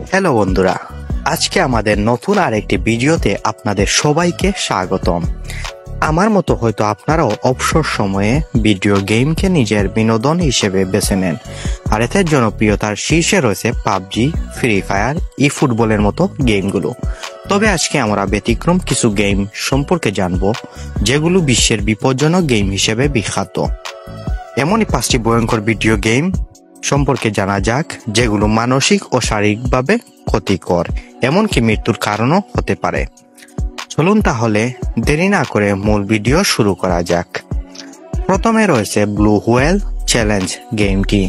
Hello বন্ধুরা, আজকে আমাদের নতুন আরেকটি ভিডিওতে আপনাদের সবাইকে স্বাগতম। আমার মতো হয়তো আপনারাও অবসর সময়ে ভিডিও গেমকে নিজের বিনোদন হিসেবে বেছে নেন, আর এতে জনপ্রিয়তার শীর্ষে রয়েছে পাবজি, ফ্রি ফায়ার, ই ফুটবলের মতো গেমগুলো। তবে আজকে আমরা ব্যতিক্রম কিছু গেম সম্পর্কে জানব, যেগুলো বিশ্বের বিপজ্জনক গেম হিসেবে বিখ্যাত। এমনই 5টি ভয়ঙ্কর ভিডিও গেম সম্পর্কে জানা যাক, যেগুলো মানসিক ও শারীরিকভাবে ক্ষতিকর, এমনকি মৃত্যুর কারণও হতে পারে। চলুন তাহলে দেরি না করে মূল ভিডিও শুরু করা যাক। প্রথমে রয়েছে ব্লু হোয়েল চ্যালেঞ্জ গেমটি।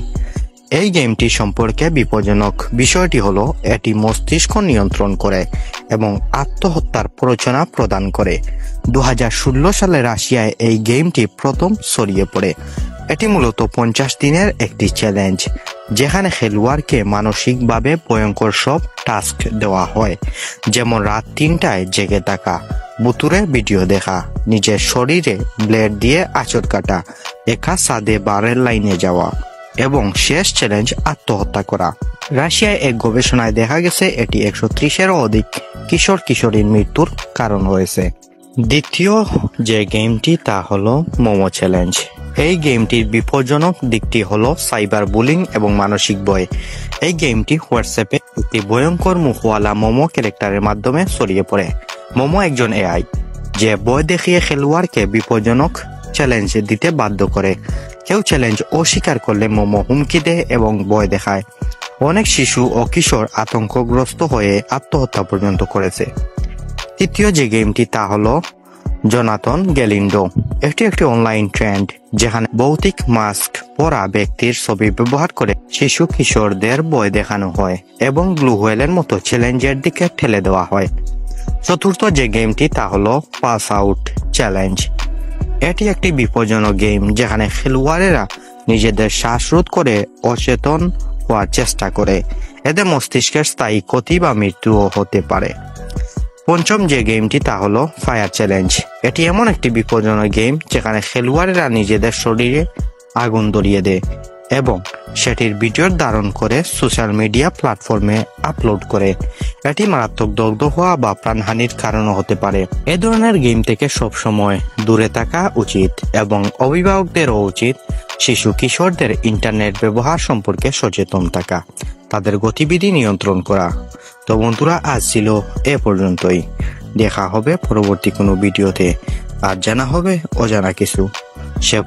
এই গেমটি সম্পর্কে বিপজ্জনক বিষয়টি হলো এটি মস্তিষ্ক নিয়ন্ত্রণ করে এবং আত্মহত্যার প্ররোচনা প্রদান করে। 2016 সালে রাশিয়ায় এই গেমটি প্রথম ছড়িয়ে পড়ে। এটি মূলত 50 দিনের একটি চ্যালেঞ্জ, যেখানে খেলোয়াড়কে মানসিকভাবে ভয়ঙ্কর সব টাস্ক দেওয়া হয়, যেমন রাত 3টায় জেগে থাকা, ভুতুড়ে ভিডিও দেখা, নিজের শরীরে ব্লেড দিয়ে আঁচড় কাটা, একা ছাদে বারের লাইনে যাওয়া এবং শেষ চ্যালেঞ্জ আত্মহত্যা করা। রাশিয়ায় এক গবেষণায় দেখা গেছে এটি 130-এরও অধিক কিশোর কিশোরীর মৃত্যুর কারণ হয়েছে। দ্বিতীয় যে গেমটি তা হলো মোমো চ্যালেঞ্জ। এই গেমটির বিপজ্জনক দিকটি হলো সাইবার বুলিং এবং মানসিক ভয়। এই গেমটি হোয়াটসঅ্যাপে একটি ভয়ঙ্কর মুখওয়ালা মোমো ক্যারেক্টারের মাধ্যমে ছড়িয়ে পড়ে। মোমো একজন এআই, যে ভয় দেখিয়ে খেলোয়াড়কে বিপজ্জনক চ্যালেঞ্জ দিতে বাধ্য করে। কেউ চ্যালেঞ্জ অস্বীকার করলে মোমো হুমকি দেয় এবং ভয় দেখায়। অনেক শিশু ও কিশোর আতঙ্কগ্রস্ত হয়ে আত্মহত্যা পর্যন্ত করেছে। তৃতীয় যে গেমটি তা হলো জোনাথন গ্যালিন্ডো। এটি একটি অনলাইন ট্রেন্ড, যেখানে ভৌতিক মাস্ক পরা ব্যক্তির ছবি ব্যবহার করে শিশু কিশোরদের ভয় দেখানো হয় এবং ব্লু হোয়েলের মতো চ্যালেঞ্জের দিকে ঠেলে দেওয়া হয়। চতুর্থ যে গেমটি তা হলো পাস আউট চ্যালেঞ্জ। এটি একটি বিপজ্জনক গেম, যেখানে খেলোয়াড়েরা নিজেদের শ্বাসরোধ করে অচেতন হওয়ার চেষ্টা করে। এতে মস্তিষ্কের স্থায়ী ক্ষতি বা মৃত্যুও হতে পারে। পঞ্চম যে গেমটি তা হলো ফায়ার চ্যালেঞ্জ। এটি এমন একটি বিপজ্জনক গেম, যেখানে খেলোয়াড়েরা নিজেদের শরীরে আগুন ধরিয়ে দেয় এবং সেটির ভিডিও ধারণ করে সোশ্যাল মিডিয়া প্ল্যাটফর্মে আপলোড করে। এটি মারাত্মক দগ্ধ হওয়া বা প্রাণহানির কারণও হতে পারে। এ ধরনের গেম থেকে সবসময় দূরে থাকা উচিত এবং অভিভাবকদেরও উচিত শিশু কিশোরদের ইন্টারনেট ব্যবহার সম্পর্কে সচেতন থাকা, তাদের গতিবিধি নিয়ন্ত্রণ করা। তো বন্ধুরা, আজ ছিল এ পর্যন্তই। দেখা হবে পরবর্তী কোনো ভিডিওতে, আর জানা হবে অজানা কিছু। সে